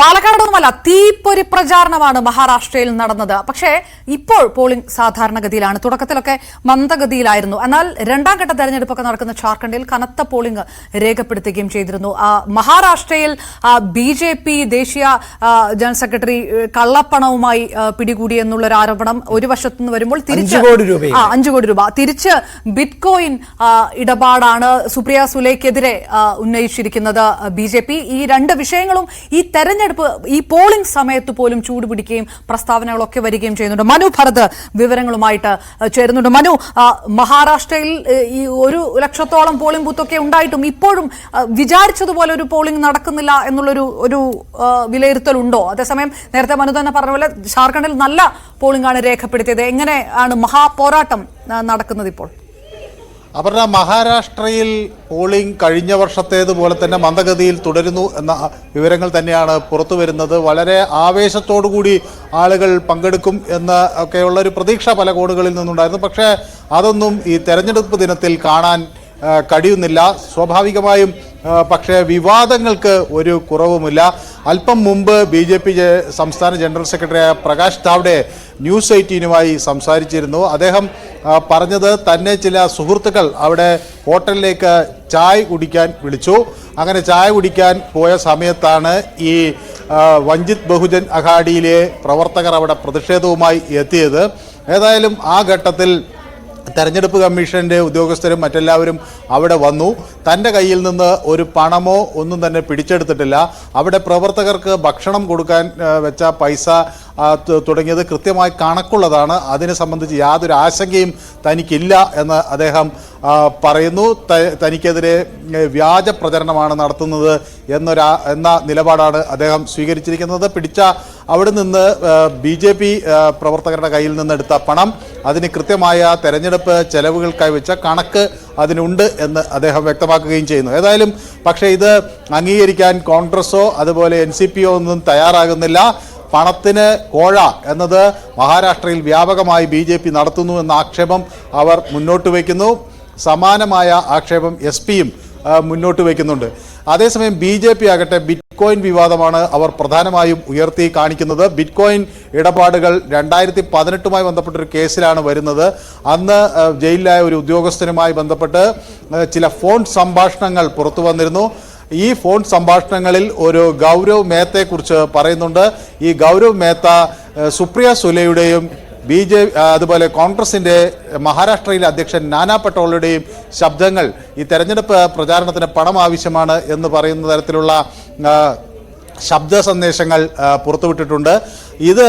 പാലക്കാടൊന്നുമല്ല, തീപ്പൊരി പ്രചാരണമാണ് മഹാരാഷ്ട്രയിൽ നടന്നത്. പക്ഷേ ഇപ്പോൾ പോളിംഗ് സാധാരണഗതിയിലാണ്. തുടക്കത്തിലൊക്കെ മന്ദഗതിയിലായിരുന്നു. എന്നാൽ രണ്ടാം ഘട്ട തെരഞ്ഞെടുപ്പൊക്കെ നടക്കുന്ന ജാർഖണ്ഡിൽ കനത്ത പോളിംഗ് രേഖപ്പെടുത്തുകയും ചെയ്തിരുന്നു. മഹാരാഷ്ട്രയിൽ BJP ദേശീയ ജനറൽ സെക്രട്ടറി കള്ളപ്പണവുമായി പിടികൂടി എന്നുള്ളൊരു ആരോപണം ഒരു വശത്തുനിന്ന് വരുമ്പോൾ 5 കോടി രൂപ തിരിച്ച് ബിറ്റ്കോയിൻ ഇടപാടാണ് സുപ്രിയ സുലെക്കെതിരെ ഉന്നയിച്ചിരിക്കുന്നത് BJP. ഈ രണ്ട് വിഷയങ്ങളും ഈ തെരഞ്ഞെടുപ്പ് ഈ പോളിംഗ് സമയത്ത് പോലും ചൂടുപിടിക്കുകയും പ്രസ്താവനകളൊക്കെ വരികയും ചെയ്യുന്നുണ്ട്. മനു ഭരത് വിവരങ്ങളുമായിട്ട് ചേരുന്നുണ്ട്. മനു, മഹാരാഷ്ട്രയിൽ ഈ 1 ലക്ഷത്തോളം പോളിംഗ് ബൂത്തൊക്കെ ഉണ്ടായിട്ടും ഇപ്പോഴും വിചാരിച്ചതുപോലെ ഒരു പോളിംഗ് നടക്കുന്നില്ല എന്നുള്ളൊരു വിലയിരുത്തലുണ്ടോ? അതേസമയം നേരത്തെ മനു തന്നെ പറഞ്ഞ പോലെ ജാർഖണ്ഡിൽ നല്ല പോളിംഗ് ആണ് രേഖപ്പെടുത്തിയത്. എങ്ങനെയാണ് മഹാപോരാട്ടം നടക്കുന്നത് ഇപ്പോൾ? അപർണ, മഹാരാഷ്ട്രയിൽ പോളിംഗ് കഴിഞ്ഞ വർഷത്തേതുപോലെ തന്നെ മന്ദഗതിയിൽ തുടരുന്നു എന്ന വിവരങ്ങൾ തന്നെയാണ് പുറത്തു വരുന്നത്. വളരെ ആവേശത്തോടുകൂടി ആളുകൾ പങ്കെടുക്കും എന്ന് ഒക്കെയുള്ള ഒരു പ്രതീക്ഷ പല കോണുകളിൽ നിന്നുണ്ടായിരുന്നു. പക്ഷേ അതൊന്നും ഈ തെരഞ്ഞെടുപ്പ് ദിനത്തിൽ കാണാൻ കഴിയുന്നില്ല. സ്വാഭാവികമായും പക്ഷേ വിവാദങ്ങൾക്ക് ഒരു കുറവുമില്ല. അല്പം മുമ്പ് BJP സംസ്ഥാന ജനറൽ സെക്രട്ടറിയായ പ്രകാശ് താവ്ഡെ ന്യൂസ് 18-നുമായി സംസാരിച്ചിരുന്നു. അദ്ദേഹം പറഞ്ഞത് തന്നെ ചില സുഹൃത്തുക്കൾ അവിടെ ഹോട്ടലിലേക്ക് ചായ കുടിക്കാൻ വിളിച്ചു. അങ്ങനെ ചായ കുടിക്കാൻ പോയ സമയത്താണ് ഈ വഞ്ചിത് ബഹുജൻ അഘാഡിയിലെ പ്രവർത്തകർ അവിടെ പ്രതിഷേധവുമായി എത്തിയത്. ഏതായാലും ആ ഘട്ടത്തിൽ തെരഞ്ഞെടുപ്പ് കമ്മീഷൻ്റെ ഉദ്യോഗസ്ഥരും മറ്റെല്ലാവരും അവിടെ വന്നു. തൻ്റെ കയ്യിൽ നിന്ന് ഒരു പണമോ ഒന്നും തന്നെ പിടിച്ചെടുത്തിട്ടില്ല. അവിടെ പ്രവർത്തകർക്ക് ഭക്ഷണം കൊടുക്കാൻ വെച്ച പൈസ തുടങ്ങിയത് കൃത്യമായി കണക്കുള്ളതാണ്. അതിനെ സംബന്ധിച്ച് യാതൊരു ആശങ്കയും തനിക്കില്ല എന്ന് അദ്ദേഹം പറയുന്നു. തനിക്കെതിരെ വ്യാജ പ്രചരണമാണ് നടത്തുന്നത് എന്ന നിലപാടാണ് അദ്ദേഹം സ്വീകരിച്ചിരിക്കുന്നത്. പിടിച്ച അവിടെ നിന്ന് BJP പ്രവർത്തകരുടെ കയ്യിൽ നിന്നെടുത്ത പണം, അതിന് കൃത്യമായ തെരഞ്ഞെടുപ്പ് ചെലവുകൾക്കായി വെച്ച കണക്ക് അതിനുണ്ട് എന്ന് അദ്ദേഹം വ്യക്തമാക്കുകയും ചെയ്യുന്നു. ഏതായാലും പക്ഷേ ഇത് അംഗീകരിക്കാൻ കോൺഗ്രസോ അതുപോലെ NCPയോ ഒന്നും തയ്യാറാകുന്നില്ല. പണത്തിന് കോഴ എന്നത് മഹാരാഷ്ട്രയിൽ വ്യാപകമായി BJP നടത്തുന്നു എന്ന ആക്ഷേപം അവർ മുന്നോട്ട് വയ്ക്കുന്നു. സമാനമായ ആക്ഷേപം SP-യും മുന്നോട്ട് വയ്ക്കുന്നുണ്ട്. അതേസമയം BJP ആകട്ടെ ബിറ്റ്കോയിൻ വിവാദമാണ് അവർ പ്രധാനമായും ഉയർത്തി കാണിക്കുന്നത്. ബിറ്റ്കോയിൻ ഇടപാടുകൾ 2018-മായി ബന്ധപ്പെട്ടൊരു കേസിലാണ് വരുന്നത്. അന്ന് ജയിലിലായ ഒരു ഉദ്യോഗസ്ഥനുമായി ബന്ധപ്പെട്ട് ചില ഫോൺ സംഭാഷണങ്ങൾ പുറത്തു വന്നിരുന്നു. ഈ ഫോൺ സംഭാഷണങ്ങളിൽ ഒരു ഗൗരവ് മേത്തയെക്കുറിച്ച് പറയുന്നുണ്ട്. ഈ ഗൗരവ് മേത്ത സുപ്രിയ സുലെയുടെയും അതുപോലെ കോൺഗ്രസിൻ്റെ മഹാരാഷ്ട്രയിലെ അധ്യക്ഷൻ നാനാ പട്ടോളയുടെയും ശബ്ദങ്ങൾ ഈ തെരഞ്ഞെടുപ്പ് പ്രചാരണത്തിന് പണം ആവശ്യമാണ് എന്ന് പറയുന്ന തരത്തിലുള്ള ശബ്ദ സന്ദേശങ്ങൾ പുറത്തുവിട്ടിട്ടുണ്ട്. ഇത്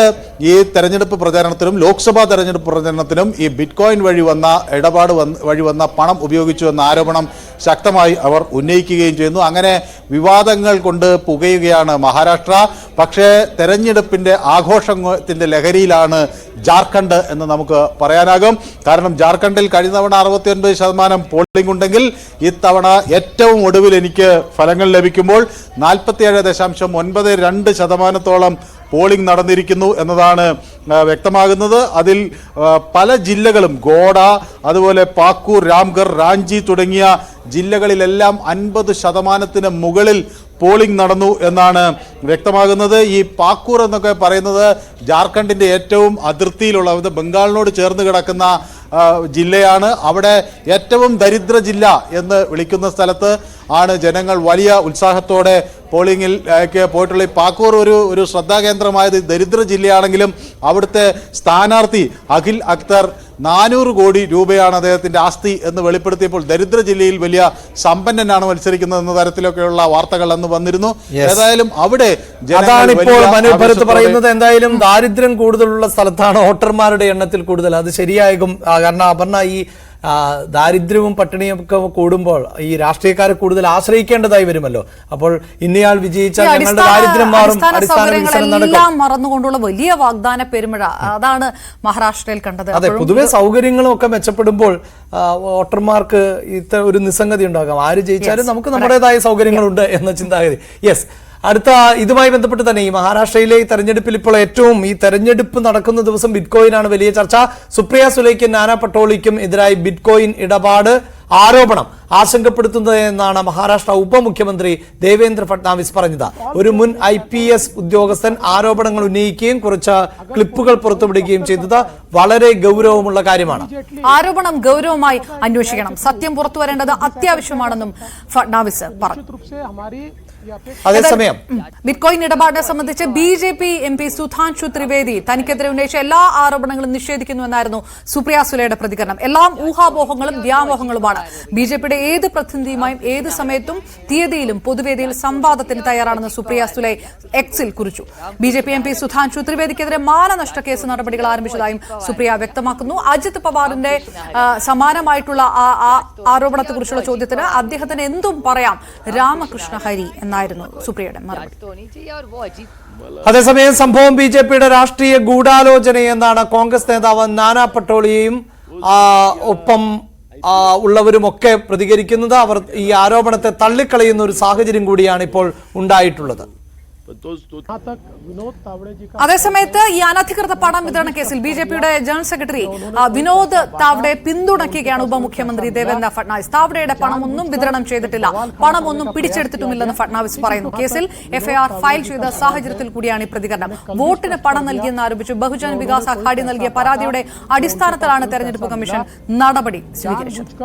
ഈ തെരഞ്ഞെടുപ്പ് പ്രചാരണത്തിനും ലോക്സഭാ തെരഞ്ഞെടുപ്പ് പ്രചാരണത്തിനും ഈ ബിറ്റ്കോയിൻ വഴി വന്ന ഇടപാട് വഴി വന്ന പണം ഉപയോഗിച്ചു എന്ന ആരോപണം ശക്തമായി അവർ ഉന്നയിക്കുകയും ചെയ്യുന്നു. അങ്ങനെ വിവാദങ്ങൾ കൊണ്ട് പുകയുകയാണ് മഹാരാഷ്ട്ര. പക്ഷേ തെരഞ്ഞെടുപ്പിൻ്റെ ആഘോഷത്തിൻ്റെ ലഹരിയിലാണ് ജാർഖണ്ഡ് എന്ന് നമുക്ക് പറയാനാകും. കാരണം ജാർഖണ്ഡിൽ കഴിഞ്ഞ തവണ 69% പോളിംഗ് ഉണ്ടെങ്കിൽ ഇത്തവണ ഏറ്റവും ഒടുവിൽ എനിക്ക് ഫലങ്ങൾ ലഭിക്കുമ്പോൾ 47.92% പോളിംഗ് നടന്നിരിക്കുന്നു എന്നതാണ് വ്യക്തമാകുന്നത്. അതിൽ പല ജില്ലകളും ഗോഡ, അതുപോലെ പാക്കൂർ, രാംഗർ, റാഞ്ചി തുടങ്ങിയ ജില്ലകളിലെല്ലാം 50% മുകളിൽ പോളിംഗ് നടന്നു എന്നാണ് വ്യക്തമാകുന്നത്. ഈ പാക്കൂർ എന്നൊക്കെ പറയുന്നത് ജാർഖണ്ഡിൻ്റെ ഏറ്റവും അതിർത്തിയിലുള്ള ബംഗാളിനോട് ചേർന്ന് കിടക്കുന്ന ജില്ലയാണ്. അവിടെ ഏറ്റവും ദരിദ്ര ജില്ല എന്ന് വിളിക്കുന്ന സ്ഥലത്ത് ആണ് ജനങ്ങൾ വലിയ ഉത്സാഹത്തോടെ പോളിംഗിലേക്ക് പോയിട്ടുള്ള ഈ പാക്കൂർ ഒരു ശ്രദ്ധാകേന്ദ്രമായത് ദരിദ്ര ജില്ലയാണെങ്കിലും അവിടുത്തെ സ്ഥാനാർത്ഥി അഖിൽ അക്തർ 400 കോടി രൂപയാണ് അദ്ദേഹത്തിൻ്റെ ആസ്തി എന്ന് വെളിപ്പെടുത്തിയപ്പോൾ ദരിദ്ര ജില്ലയിൽ വലിയ സമ്പന്നനാണ് മത്സരിക്കുന്നത് എന്ന തരത്തിലൊക്കെയുള്ള വാർത്തകൾ അന്ന് വന്നിരുന്നു. ഏതായാലും അവിടെ അതാണിപ്പോൾ മനു ഭരത് പറയുന്നത്. എന്തായാലും ദാരിദ്ര്യം കൂടുതലുള്ള സ്ഥലത്താണ് വോട്ടർമാരുടെ എണ്ണത്തിൽ കൂടുതൽ. അത് ശരിയാകും. കാരണം അപർണ, ഈ ദാരിദ്ര്യവും പട്ടിണിയും ഒക്കെ കൂടുമ്പോൾ ഈ രാഷ്ട്രീയക്കാരെ കൂടുതൽ ആശ്രയിക്കേണ്ടതായി വരുമല്ലോ. അപ്പോൾ ഇന്നയാൾ വിജയിച്ചാൽ ഞങ്ങളുടെ ദാരിദ്ര്യം മാറും, അടിസ്ഥാന വികസനം നടക്കും, മറന്നുകൊണ്ടുള്ള വലിയ വാഗ്ദാന പെരുമഴ അതാണ് മഹാരാഷ്ട്രയിൽ കണ്ടത്. അതെ, പൊതുവെ സൗകര്യങ്ങളും ഒക്കെ മെച്ചപ്പെടുമ്പോൾ വോട്ടർമാർക്ക് ഒരു നിസ്സംഗതി ഉണ്ടാകാം. ആര് ജയിച്ചാലും നമുക്ക് നമ്മുടേതായ സൗകര്യങ്ങളുണ്ട് എന്ന ചിന്താഗതി. യെസ്, അടുത്ത ഇതുമായി ബന്ധപ്പെട്ട് തന്നെ ഈ മഹാരാഷ്ട്രയിലെ തെരഞ്ഞെടുപ്പിൽ ഇപ്പോൾ ഏറ്റവും ഈ തെരഞ്ഞെടുപ്പ് നടക്കുന്ന ദിവസം ബിറ്റ്കോയിൻ ആണ് വലിയ ചർച്ച. സുപ്രിയ സുലെയ്ക്കും നാനാ പട്ടോളിക്കും എതിരായി ബിറ്റ്കോയിൻ ഇടപാട് ആരോപണം ആശങ്കപ്പെടുത്തുന്നത് എന്നാണ് മഹാരാഷ്ട്ര ഉപമുഖ്യമന്ത്രി ദേവേന്ദ്ര ഫട്നാവിസ് പറഞ്ഞത്. ഒരു മുൻ IPS ഉദ്യോഗസ്ഥൻ ആരോപണങ്ങൾ ഉന്നയിക്കുകയും കുറച്ച് ക്ലിപ്പുകൾ പുറത്തുവിടുകയും ചെയ്തത് വളരെ ഗൗരവമുള്ള കാര്യമാണ്. ആരോപണം ഗൗരവമായി അന്വേഷിക്കണം, സത്യം പുറത്തു വരേണ്ടത് അത്യാവശ്യമാണെന്നും ഫട്നാവിസ് പറഞ്ഞു. അതേസമയം ബിറ്റ്കോയിൻ ഇടപാടിനെ സംബന്ധിച്ച് BJP MP സുധാൻഷു ത്രിവേദി തനിക്കെതിരെ ഉന്നയിച്ച എല്ലാ ആരോപണങ്ങളും നിഷേധിക്കുന്നുവെന്നായിരുന്നു സുപ്രിയ സുലെയുടെ പ്രതികരണം. എല്ലാം ഊഹാപോഹങ്ങളും വ്യാമോഹങ്ങളുമാണ്. BJPയുടെ ഏത് പ്രതിനിധിയുമായും ഏത് സമയത്തും തീയതിയിലും പൊതുവേദിയിൽ സംവാദത്തിന് തയ്യാറാണെന്ന് സുപ്രിയ സുലെ എക്സിൽ കുറിച്ചു. BJP MP സുധാൻഷു ത്രിവേദിക്കെതിരെ മാനനഷ്ട കേസ് നടപടികൾ ആരംഭിച്ചതായും സുപ്രിയ വ്യക്തമാക്കുന്നു. അജിത് പവാറിന്റെ സമാനമായിട്ടുള്ള ആരോപണത്തെക്കുറിച്ചുള്ള ചോദ്യത്തിന് അദ്ദേഹത്തിന് എന്തും പറയാം, രാമകൃഷ്ണ ഹരി എന്നായിരുന്നു സുപ്രിയയുടെ മറുപടി. അതേസമയം സംഭവം BJPയുടെ രാഷ്ട്രീയ ഗൂഢാലോചനയെന്നാണ് കോൺഗ്രസ് നേതാവ് നാനാ പട്ടോളിയെയും ഒപ്പം ഉള്ളവരുമൊക്കെ പ്രതികരിക്കുന്നത്. അവർ ഈ ആരോപണത്തെ തള്ളിക്കളയുന്ന ഒരു സാഹചര്യം കൂടിയാണ് ഇപ്പോൾ ഉണ്ടായിട്ടുള്ളത്. അതേസമയത്ത് ഈ അനധികൃത പണം വിതരണ കേസിൽ BJPയുടെ ജനറൽ സെക്രട്ടറി വിനോദ് താവ്ഡെ പിന്തുണയ്ക്കുകയാണ് ഉപമുഖ്യമന്ത്രി ദേവേന്ദ്ര ഫട്നാവിസ്. താവ്ഡെയുടെ പണമൊന്നും വിതരണം ചെയ്തിട്ടില്ല, പണമൊന്നും പിടിച്ചെടുത്തിട്ടുമില്ലെന്ന് ഫട്നാവിസ് പറയുന്നു. കേസിൽ FIR ഫയൽ ചെയ്ത സാഹചര്യത്തിൽ കൂടിയാണ് ഈ പ്രതികരണം. വോട്ടിന് പണം നൽകിയെന്ന് ആരോപിച്ച് ബഹുജൻ വികാസ് അഘാഡി നൽകിയ പരാതിയുടെ അടിസ്ഥാനത്തിലാണ് തെരഞ്ഞെടുപ്പ് കമ്മീഷൻ നടപടി സ്വീകരിച്ചത്.